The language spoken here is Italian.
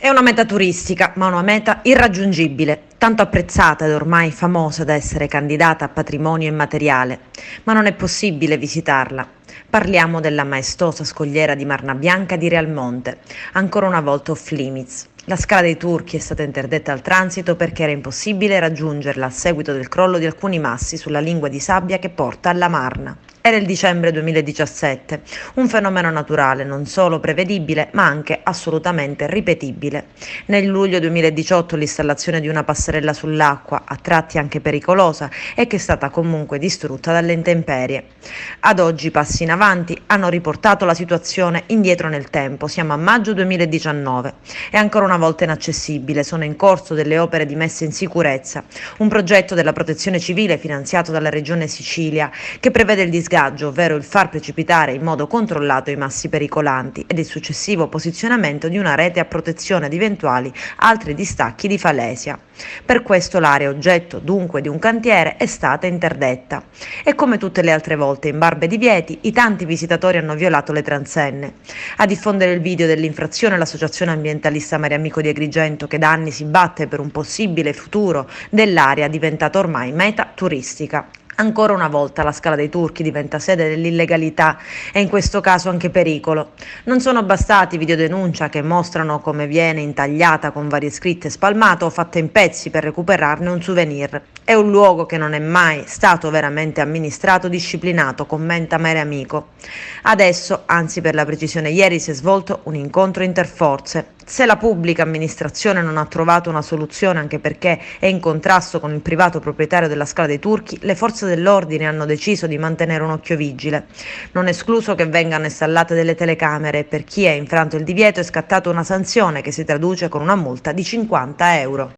È una meta turistica, ma una meta irraggiungibile, tanto apprezzata ed ormai famosa da essere candidata a patrimonio immateriale, ma non è possibile visitarla. Parliamo della maestosa scogliera di Marna Bianca di Realmonte, ancora una volta off limits. La Scala dei Turchi è stata interdetta al transito perché era impossibile raggiungerla a seguito del crollo di alcuni massi sulla lingua di sabbia che porta alla Marna. Era il dicembre 2017, un fenomeno naturale non solo prevedibile ma anche assolutamente ripetibile. Nel luglio 2018 l'installazione di una passerella sull'acqua, a tratti anche pericolosa, e che è stata comunque distrutta dalle intemperie. Ad oggi passi in avanti hanno riportato la situazione indietro nel tempo, siamo a maggio 2019. È ancora una volta inaccessibile, sono in corso delle opere di messa in sicurezza, un progetto della Protezione Civile finanziato dalla Regione Sicilia che prevede il disgaggio, ovvero il far precipitare in modo controllato i massi pericolanti ed il successivo posizionamento di una rete a protezione di eventuali altri distacchi di falesia. Per questo l'area oggetto dunque di un cantiere è stata interdetta e come tutte le altre volte in barba ai divieti i tanti visitatori hanno violato le transenne. A diffondere il video dell'infrazione l'associazione ambientalista Mariamico di Agrigento che da anni si batte per un possibile futuro dell'area diventata ormai meta turistica. Ancora una volta la Scala dei Turchi diventa sede dell'illegalità e in questo caso anche pericolo. Non sono bastati videodenuncia che mostrano come viene intagliata con varie scritte spalmata o fatta in pezzi per recuperarne un souvenir. È un luogo che non è mai stato veramente amministrato o disciplinato, commenta Mere Amico. Adesso, anzi per la precisione ieri, si è svolto un incontro interforze. Se la pubblica amministrazione non ha trovato una soluzione anche perché è in contrasto con il privato proprietario della Scala dei Turchi, le forze dell'ordine hanno deciso di mantenere un occhio vigile. Non è escluso che vengano installate delle telecamere e per chi ha infranto il divieto è scattata una sanzione che si traduce con una multa di 50 euro.